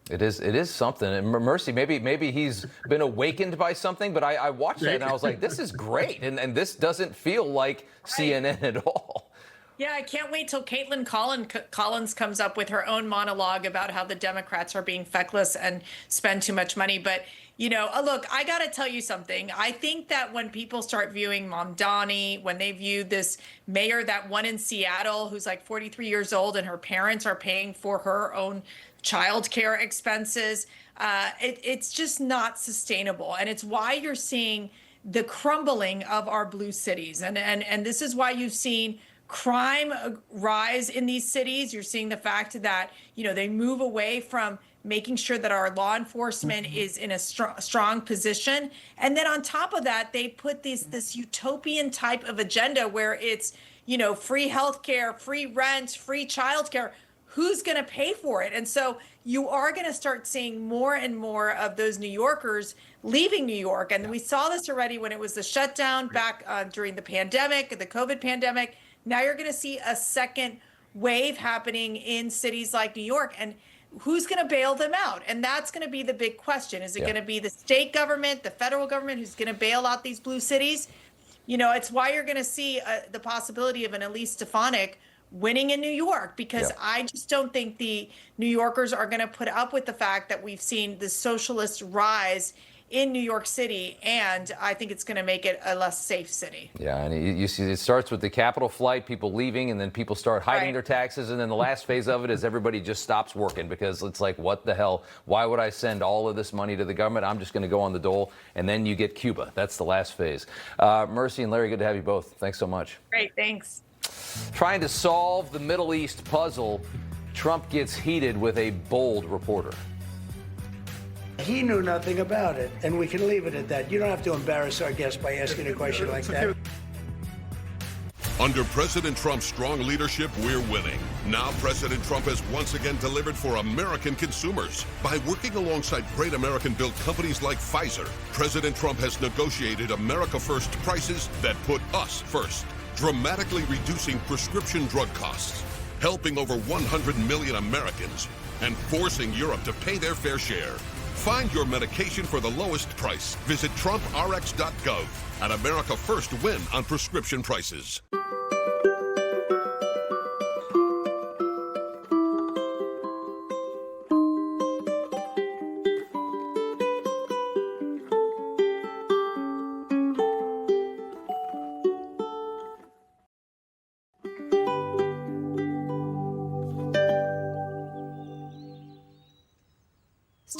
It is something. And Mercy, maybe he's been awakened by something, but I watched that and I was like, this is great. And this doesn't feel like CNN at all. Yeah, I can't wait till Caitlin Collins comes up with her own monologue about how the Democrats are being feckless and spend too much money. But, you know, look, I got to tell you something. I think that when people start viewing Mamdani, when they view this mayor, that one in Seattle who's like 43 years old and her parents are paying for her own childcare expenses, it's just not sustainable. And it's why you're seeing the crumbling of our blue cities. And this is why you've seen crime rise in these cities. You're seeing the fact that, you know, they move away from making sure that our law enforcement is in a strong position. And then on top of that, they put this utopian type of agenda where it's, you know, free healthcare, free rent, free childcare. Who's going to pay for it? And so you are going to start seeing more and more of those New Yorkers leaving New York. And we saw this already when it was the shutdown back during the pandemic, the COVID pandemic. Now you're going to see a second wave happening in cities like New York. And who's going to bail them out? And that's going to be the big question. Is it going to be the state government, the federal government, who's going to bail out these blue cities? You know, it's why you're going to see the possibility of an Elise Stefanik winning in New York, because I just don't think the New Yorkers are going to put up with the fact that we've seen the socialist rise in New York City, and I think it's going to make it a less safe city. Yeah, and you see it starts with the Capitol flight, people leaving, and then people start hiding their taxes, and then the last phase of it is everybody just stops working because it's like, what the hell? Why would I send all of this money to the government? I'm just going to go on the dole, and then you get Cuba. That's the last phase. Mercy and Larry, good to have you both. Thanks so much. Great, thanks. Trying to solve the Middle East puzzle, Trump gets heated with a bold reporter. He knew nothing about it, and we can leave it at that. You don't have to embarrass our guest by asking a question like that. Under President Trump's strong leadership, we're winning. Now President Trump has once again delivered for American consumers. By working alongside great American-built companies like Pfizer, President Trump has negotiated America First prices that put us first, dramatically reducing prescription drug costs, helping over 100 million Americans, and forcing Europe to pay their fair share. Find your medication for the lowest price. Visit TrumpRx.gov. And America First win on prescription prices.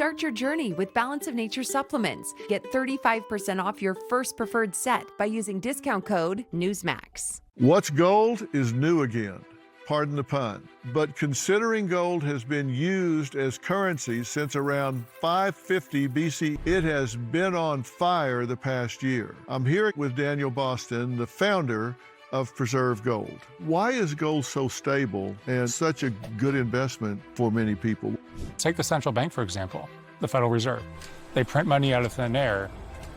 Start your journey with Balance of Nature supplements. Get 35% off your first preferred set by using discount code Newsmax. What's gold is new again. Pardon the pun. But considering gold has been used as currency since around 550 BC, it has been on fire the past year. I'm here with Daniel Boston, the founder of Preserve Gold. Why is gold so stable and such a good investment for many people? Take the central bank, for example, the Federal Reserve. They print money out of thin air,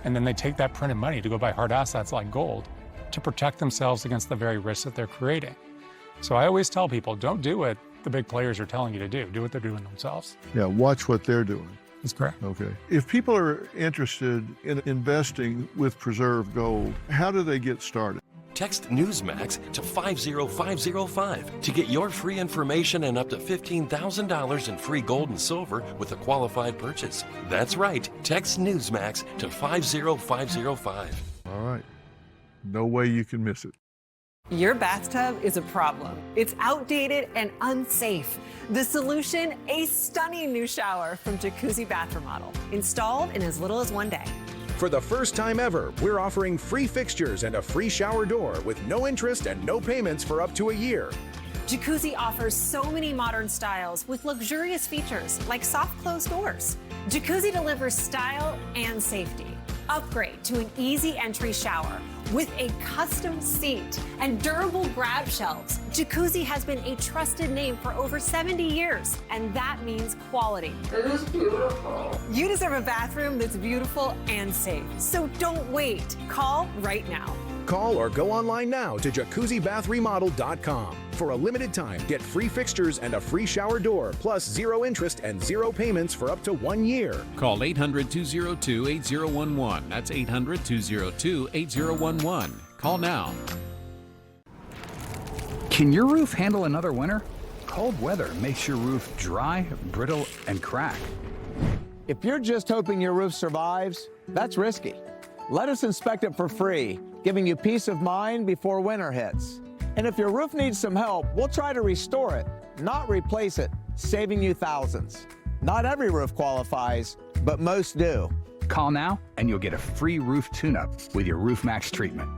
and then they take that printed money to go buy hard assets like gold to protect themselves against the very risks that they're creating. So I always tell people, don't do what the big players are telling you to do. Do what they're doing themselves. Yeah, watch what they're doing. That's correct. Okay. If people are interested in investing with Preserve Gold, how do they get started? Text Newsmax to 50505 to get your free information and up to $15,000 in free gold and silver with a qualified purchase. That's right. Text Newsmax to 50505. All right. No way you can miss it. Your bathtub is a problem. It's outdated and unsafe. The solution, a stunning new shower from Jacuzzi Bath Remodel, installed in as little as 1 day. For the first time ever, we're offering free fixtures and a free shower door with no interest and no payments for up to a year. Jacuzzi offers so many modern styles with luxurious features like soft close doors. Jacuzzi delivers style and safety. Upgrade to an easy entry shower with a custom seat and durable grab shelves. Jacuzzi has been a trusted name for over 70 years, and that means quality. It is beautiful. You deserve a bathroom that's beautiful and safe. So don't wait. Call right now. Call or go online now to jacuzzibathremodel.com. For a limited time, get free fixtures and a free shower door, plus 0 interest and 0 payments for up to 1 year. Call 800-202-8011. That's 800-202-8011. Call now. Can your roof handle another winter? Cold weather makes your roof dry, brittle, and crack. If you're just hoping your roof survives, that's risky. Let us inspect it for free, giving you peace of mind before winter hits. And if your roof needs some help, we'll try to restore it, not replace it, saving you thousands. Not every roof qualifies, but most do. Call now and you'll get a free roof tune-up with your Roofmax treatment.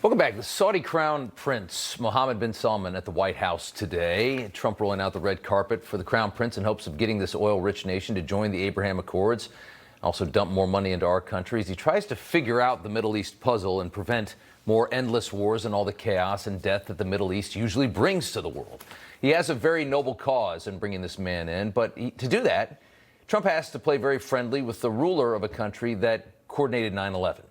Welcome back. The Saudi Crown Prince Mohammed bin Salman at the White House today. Trump rolling out the red carpet for the Crown Prince in hopes of getting this oil-rich nation to join the Abraham Accords. Also dump more money into our country as he tries to figure out the Middle East puzzle and prevent more endless wars and all the chaos and death that the Middle East usually brings to the world. He has a very noble cause in bringing this man in, but to do that, Trump has to play very friendly with the ruler of a country that coordinated 9/11.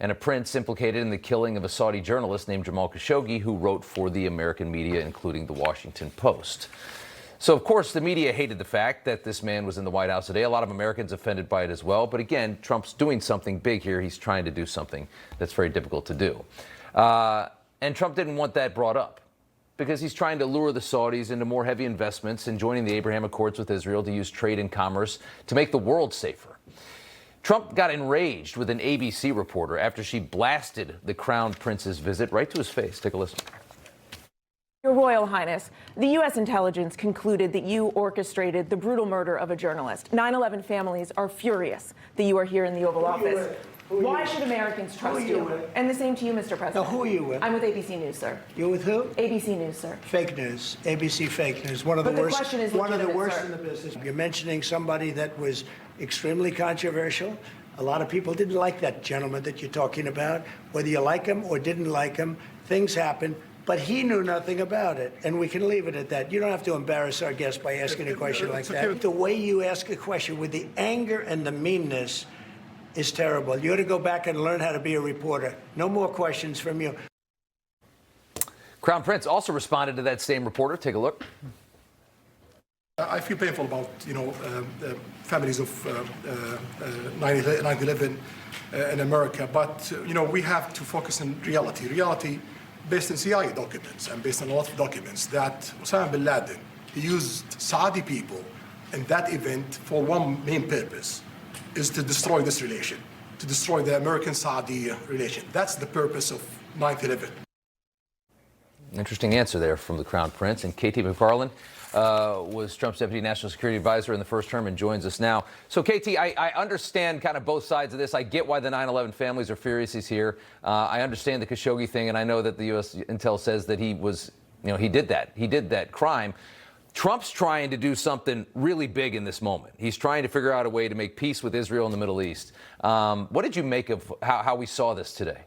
And a prince implicated in the killing of a Saudi journalist named Jamal Khashoggi, who wrote for the American media, including the Washington Post. So, of course, the media hated the fact that this man was in the White House today. A lot of Americans offended by it as well. But again, Trump's doing something big here. He's trying to do something that's very difficult to do. And Trump didn't want that brought up because he's trying to lure the Saudis into more heavy investments in joining the Abraham Accords with Israel to use trade and commerce to make the world safer. Trump got enraged with an ABC reporter after she blasted the Crown Prince's visit right to his face. Take a listen. Your Royal Highness, the U.S. intelligence concluded that you orchestrated the brutal murder of a journalist. 9/11 families are furious that you are here in the Oval Office. Why should Americans trust you? And the same to you, Mr. President. Now, who are you with? I'm with ABC News, sir. You're with who? ABC News, sir. Fake news. ABC fake news. One of the But the worst. question is one of the legitimate, worst sir. in the business. You're mentioning somebody that was extremely controversial. A lot of people didn't like that gentleman that you're talking about. Whether you like him or didn't like him, things happen. But he knew nothing about it, and we can leave it at that. You don't have to embarrass our guest by asking a question like that. The way you ask a question with the anger and the meanness is terrible. You ought to go back and learn how to be a reporter. No more questions from you. Crown Prince also responded to that same reporter. Take a look. I feel painful about, the families of 9/11 in America, but, we have to focus on reality. Reality based on CIA documents and based on a lot of documents that Osama bin Laden, he used Saudi people in that event for one main purpose, is to destroy this relation, to destroy the American-Saudi relation. That's the purpose of 9/11. Interesting answer there from the Crown Prince. And KT McFarland, was Trump's deputy national security advisor in the first term and joins us now. So, KT, I understand kind of both sides of this. I get why the 9/11 families are furious he's here. I understand the Khashoggi thing, and I know that the U.S. intel says that he was, he did that crime. Trump's trying to do something really big in this moment. He's trying to figure out a way to make peace with Israel in the Middle East. What did you make of how we saw this today?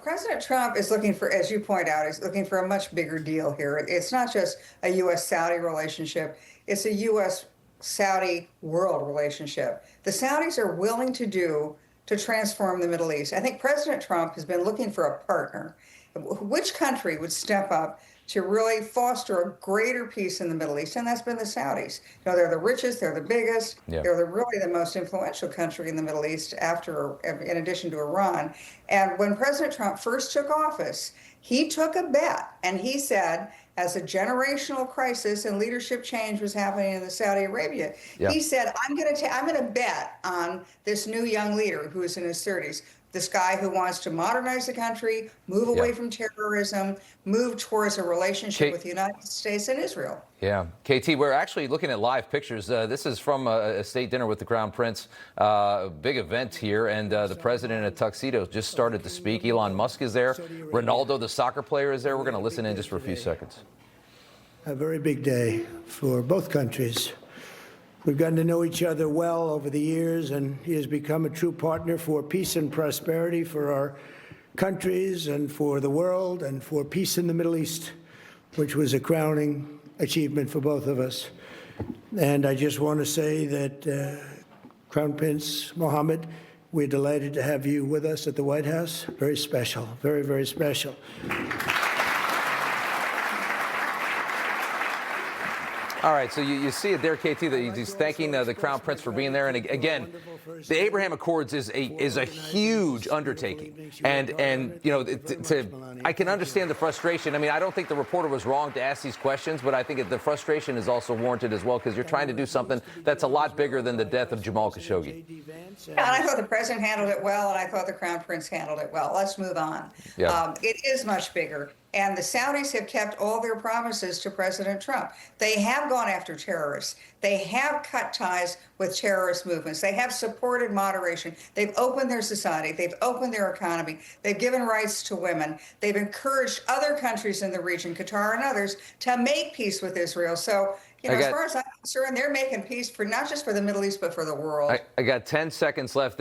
President Trump is looking for, as you point out, he's looking for a much bigger deal here. It's not just a U.S.-Saudi relationship. It's a U.S.-Saudi world relationship. The Saudis are willing to transform the Middle East. I think President Trump has been looking for a partner. Which country would step up to really foster a greater peace in the Middle East? And that's been the Saudis. They're the richest, they're the biggest, they're really the most influential country in the Middle East in addition to Iran. And when President Trump first took office, he took a bet and he said, as a generational crisis and leadership change was happening in Saudi Arabia, he said, I'm going to bet on this new young leader who is in his 30s. This guy who wants to modernize the country, move away from terrorism, move towards a relationship with the United States and Israel. Yeah. KT, we're actually looking at live pictures. This is from a state dinner with the Crown Prince, big event here, and the president in a tuxedo just started to speak. Elon Musk is there. Ronaldo, the soccer player, is there. We're going to listen in just for a few seconds. A very big day for both countries. We've gotten to know each other well over the years, and he has become a true partner for peace and prosperity for our countries and for the world and for peace in the Middle East, which was a crowning achievement for both of us. And I just want to say that Crown Prince Mohammed, we're delighted to have you with us at the White House. Very special, very, very special. All right, so you see it there, KT, that he's thanking the Crown Prince for being there. And again, the Abraham Accords is a huge undertaking. And I can understand the frustration. I mean, I don't think the reporter was wrong to ask these questions, but I think the frustration is also warranted as well, because you're trying to do something that's a lot bigger than the death of Jamal Khashoggi. Yeah, and I thought the president handled it well, and I thought the Crown Prince handled it well. Let's move on. Yeah. It is much bigger. And the Saudis have kept all their promises to President Trump. They have gone after terrorists. They have cut ties with terrorist movements. They have supported moderation. They've opened their society. They've opened their economy. They've given rights to women. They've encouraged other countries in the region, Qatar and others, to make peace with Israel. So, as far as I'm concerned, they're making peace for not just for the Middle East, but for the world. I got 10 seconds left.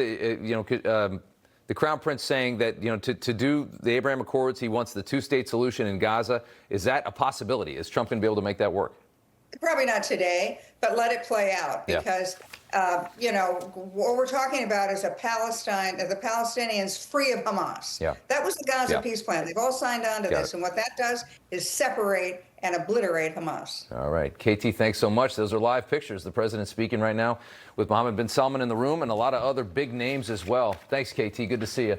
The Crown Prince saying that, to do the Abraham Accords, he wants the two-state solution in Gaza. Is that a possibility? Is Trump going to be able to make that work? Probably not today, but let it play out, because, what we're talking about is the Palestinians free of Hamas. Yeah. That was the Gaza peace plan. They've all signed on to this. And what that does is separate and obliterate Hamas. All right. KT, thanks so much. Those are live pictures. The president speaking right now with Mohammed bin Salman in the room and a lot of other big names as well. Thanks, KT. Good to see you.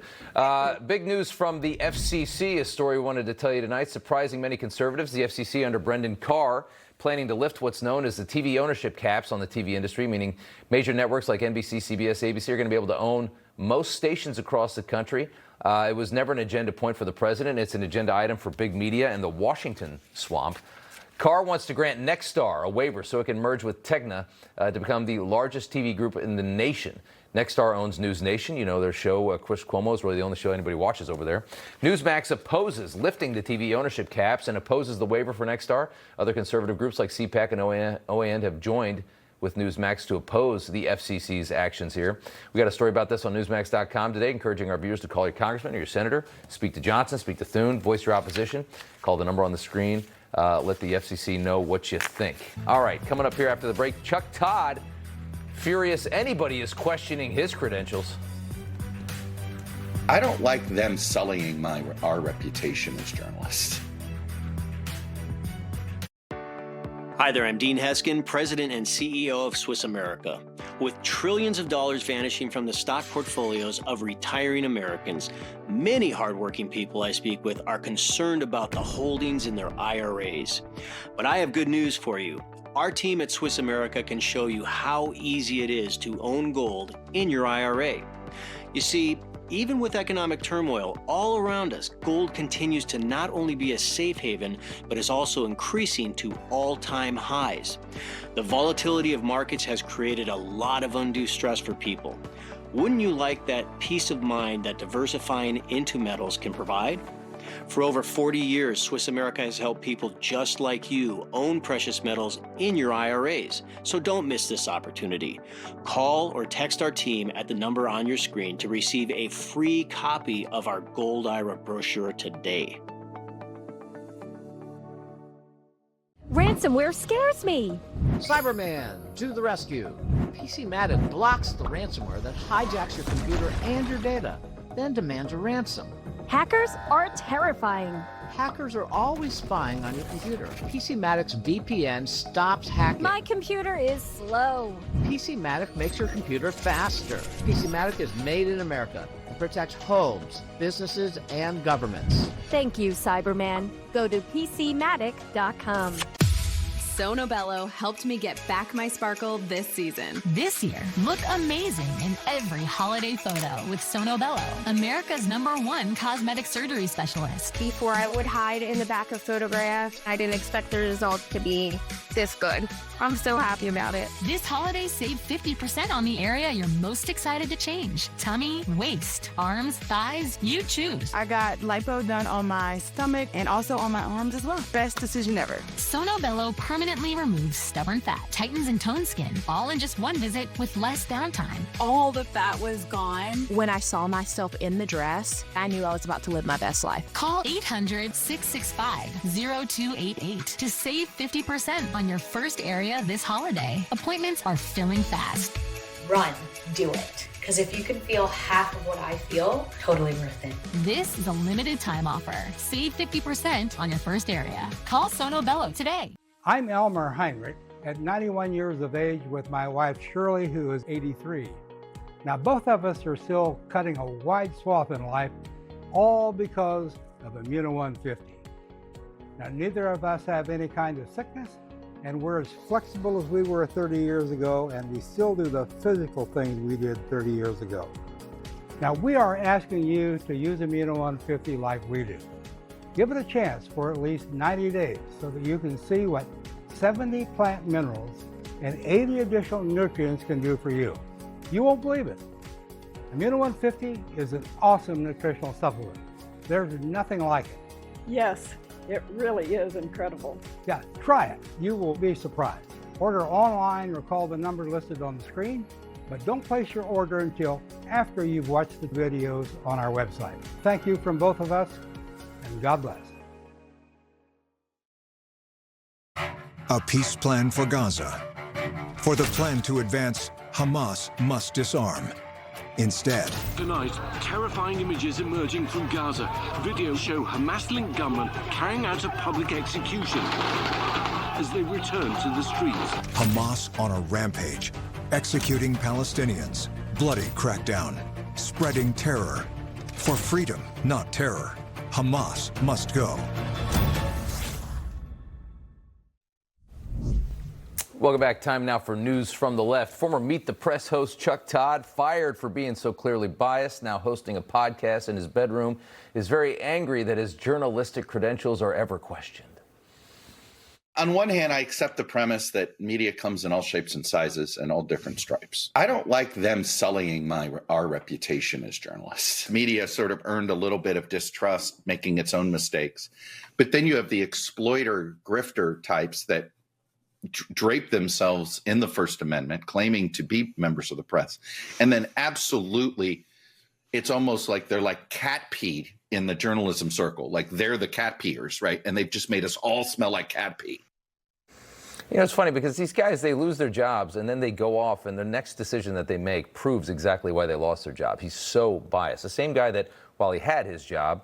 Big news from the FCC, a story we wanted to tell you tonight. Surprising many conservatives, the FCC under Brendan Carr planning to lift what's known as the TV ownership caps on the TV industry, meaning major networks like NBC, CBS, ABC are going to be able to own most stations across the country. It was never an agenda point for the president. It's an agenda item for big media and the Washington swamp. Carr wants to grant Nexstar a waiver so it can merge with Tegna to become the largest TV group in the nation. Nexstar owns News Nation. Their show, Chris Cuomo, is really the only show anybody watches over there. Newsmax opposes lifting the TV ownership caps and opposes the waiver for Nexstar. Other conservative groups like CPAC and OAN have joined with Newsmax to oppose the FCC's actions here. We got a story about this on Newsmax.com today, encouraging our viewers to call your congressman or your senator, speak to Johnson, speak to Thune, voice your opposition. Call the number on the screen. Let the FCC know what you think. All right, coming up here after the break, Chuck Todd, furious anybody is questioning his credentials. I don't like them sullying our reputation as journalists. Hi there, I'm Dean Heskin, President and CEO of Swiss America. With trillions of dollars vanishing from the stock portfolios of retiring Americans, many hardworking people I speak with are concerned about the holdings in their IRAs. But I have good news for you. Our team at Swiss America can show you how easy it is to own gold in your IRA. You see, Even with economic turmoil all around us, gold continues to not only be a safe haven, but is also increasing to all-time highs. The volatility of markets has created a lot of undue stress for people. Wouldn't you like that peace of mind that diversifying into metals can provide? For over 40 years, Swiss America has helped people just like you own precious metals in your IRAs. So don't miss this opportunity. Call or text our team at the number on your screen to receive a free copy of our Gold IRA brochure today. Ransomware scares me. Cyberman to the rescue. PCmatic blocks the ransomware that hijacks your computer and your data, then demands a ransom. Hackers are terrifying. Hackers are always spying on your computer. PCmatic's VPN stops hacking. My computer is slow. PCmatic makes your computer faster. PCmatic is made in America and protects homes, businesses, and governments. Thank you, Cyberman. Go to PCmatic.com. Sonobello helped me get back my sparkle this season. This year, look amazing in every holiday photo with Sonobello, America's #1 cosmetic surgery specialist. Before I would hide in the back of photographs, I didn't expect the results to be this good. I'm so happy about it. This holiday, save 50% on the area you're most excited to change. Tummy, waist, arms, thighs, you choose. I got lipo done on my stomach and also on my arms as well. Best decision ever. Sonobello permanently removes stubborn fat, tightens and tones skin, all in just one visit with less downtime. All the fat was gone. When I saw myself in the dress, I knew I was about to live my best life. Call 800-665-0288 to save 50% on your first area this holiday. Appointments are filling fast. Run, do it. Because if you can feel half of what I feel, totally worth it. This is a limited time offer. Save 50% on your first area. Call Sonobello today. I'm Elmer Heinrich, at 91 years of age with my wife Shirley, who is 83. Now both of us are still cutting a wide swath in life, all because of Immuno 150. Now neither of us have any kind of sickness, and we're as flexible as we were 30 years ago, and we still do the physical things we did 30 years ago. Now we are asking you to use Immuno 150 like we do. Give it a chance for at least 90 days so that you can see what 70 plant minerals and 80 additional nutrients can do for you. You won't believe it. Immuno 150 is an awesome nutritional supplement. There's nothing like it. Yes, it really is incredible. Yeah, try it. You will be surprised. Order online or call the number listed on the screen, but don't place your order until after you've watched the videos on our website. Thank you from both of us, and God bless. A peace plan for Gaza. For the plan to advance, Hamas must disarm. Instead, tonight, terrifying images emerging from Gaza. Videos show Hamas-linked gunmen carrying out a public execution as they return to the streets. Hamas on a rampage, executing Palestinians, bloody crackdown, spreading terror. For freedom, not terror, Hamas must go. Welcome back. Time now for news from the left. Former Meet the Press host Chuck Todd, fired for being so clearly biased, now hosting a podcast in his bedroom, is very angry that his journalistic credentials are ever questioned. On one hand, I accept the premise that media comes in all shapes and sizes and all different stripes. I don't like them sullying our reputation as journalists. Media sort of earned a little bit of distrust, making its own mistakes. But then you have the exploiter, grifter types that drape themselves in the First Amendment, claiming to be members of the press. And then absolutely, it's almost like they're like cat pee in the journalism circle. Like they're the cat peers, right? And they've just made us all smell like cat pee. You know, it's funny because these guys, they lose their jobs and then they go off and the next decision that they make proves exactly why they lost their job. He's so biased. The same guy that, while he had his job,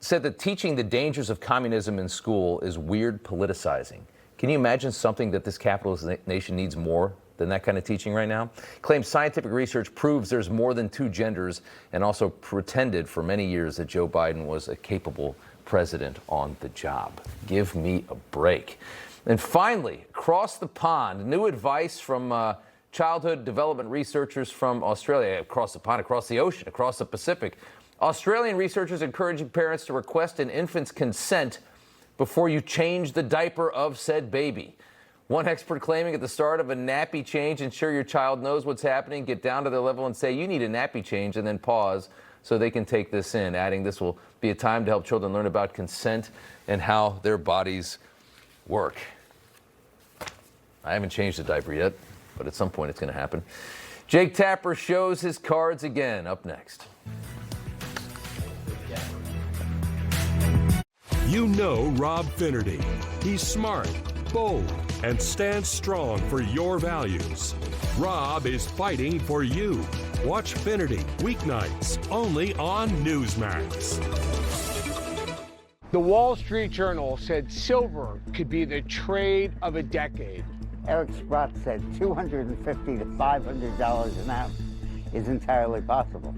said that teaching the dangers of communism in school is weird politicizing. Can you imagine something that this capitalist nation needs more than that kind of teaching right now? Claims scientific research proves there's more than two genders, and also pretended for many years that Joe Biden was a capable president on the job. Give me a break. And finally, across the pond, new advice from childhood development researchers from Australia, across the pond, across the ocean, across the Pacific. Australian researchers encouraging parents to request an infant's consent before you change the diaper of said baby. One expert claiming at the start of a nappy change, ensure your child knows what's happening, get down to their level and say, you need a nappy change, and then pause so they can take this in, adding this will be a time to help children learn about consent and how their bodies work. I haven't changed the diaper yet, but at some point it's going to happen. Jake Tapper shows his cards again. Up next. You know Rob Finnerty. He's smart, bold, and stands strong for your values. Rob is fighting for you. Watch Finnerty weeknights only on Newsmax. The Wall Street Journal said silver could be the trade of a decade. Eric Sprott said $250 to $500 an ounce is entirely possible.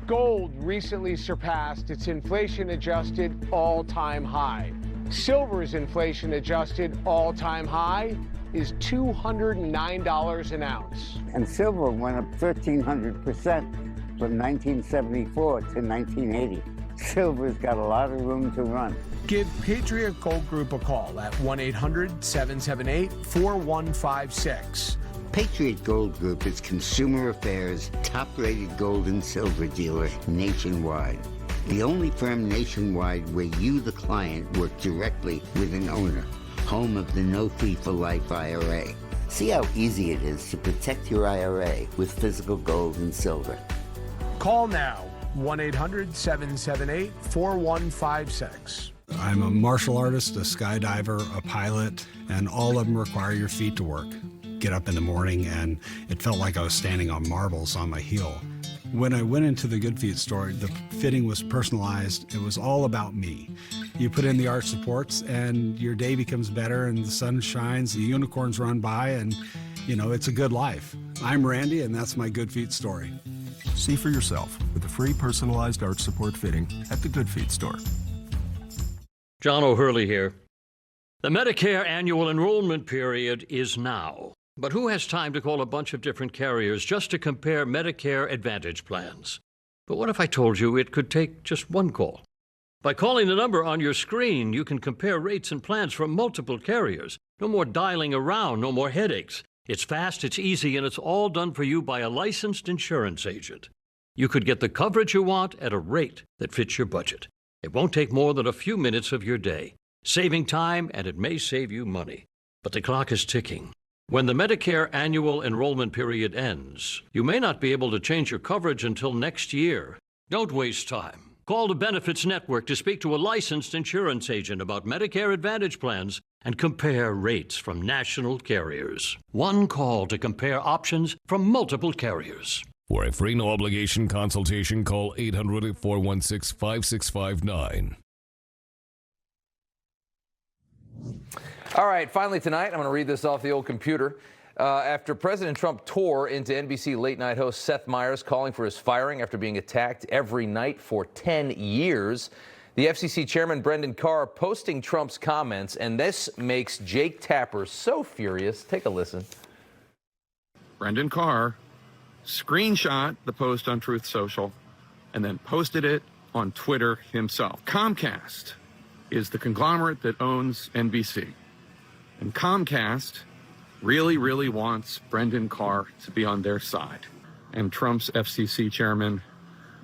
Gold recently surpassed its inflation-adjusted all-time high. Silver's inflation-adjusted all-time high is $209 an ounce. And silver went up 1,300% from 1974 to 1980. Silver's got a lot of room to run. Give Patriot Gold Group a call at 1-800-778-4156. Patriot Gold Group is Consumer Affairs' top-rated gold and silver dealer nationwide. The only firm nationwide where you, the client, work directly with an owner. Home of the No Fee for Life IRA. See how easy it is to protect your IRA with physical gold and silver. Call now, 1-800-778-4156. I'm a martial artist, a skydiver, a pilot, and all of them require your feet to work. Get up in the morning and it felt like I was standing on marbles on my heel. When I went into the Good Feet store, the fitting was personalized. It was all about me. You put in the arch supports and your day becomes better and the sun shines, the unicorns run by, and you know, it's a good life. I'm Randy and that's my Good Feet story. See for yourself with the free personalized arch support fitting at the Good Feet store. John O'Hurley here. The Medicare annual enrollment period is now. But who has time to call a bunch of different carriers just to compare Medicare Advantage plans? But what if I told you it could take just one call? By calling the number on your screen, you can compare rates and plans from multiple carriers. No more dialing around, no more headaches. It's fast, it's easy, and it's all done for you by a licensed insurance agent. You could get the coverage you want at a rate that fits your budget. It won't take more than a few minutes of your day, saving time, and it may save you money. But the clock is ticking. When the Medicare annual enrollment period ends, you may not be able to change your coverage until next year. Don't waste time. Call the Benefits Network to speak to a licensed insurance agent about Medicare Advantage plans and compare rates from national carriers. One call to compare options from multiple carriers. For a free no-obligation consultation, call 800-416-5659. All right, finally tonight, I'm going to read this off the old computer. After President Trump tore into NBC late-night host Seth Meyers calling for his firing after being attacked every night for 10 years, the FCC chairman Brendan Carr posting Trump's comments, and this makes Jake Tapper so furious. Take a listen. Brendan Carr screenshot the post on Truth Social and then posted it on Twitter himself. Comcast is the conglomerate that owns NBC. And Comcast really, really wants Brendan Carr to be on their side. And Trump's FCC chairman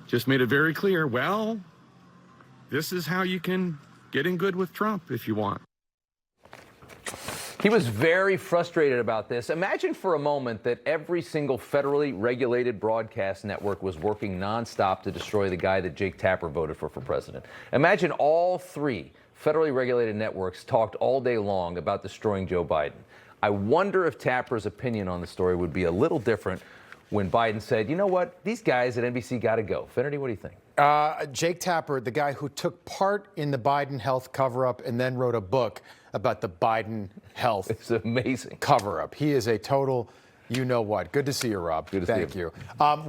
just made it very clear, well, this is how you can get in good with Trump if you want. He was very frustrated about this. Imagine for a moment that every single federally regulated broadcast network was working nonstop to destroy the guy that Jake Tapper voted for president. Imagine all three federally regulated networks talked all day long about destroying Joe Biden. I wonder if Tapper's opinion on the story would be a little different when Biden said, you know what, these guys at NBC got to go. Finnerty, what do you think? Jake Tapper, the guy who took part in the Biden health cover-up and then wrote a book about the Biden health it's amazing cover-up. He is a total you-know-what. Good to see you, Rob. Good to see you. Thank you. Well.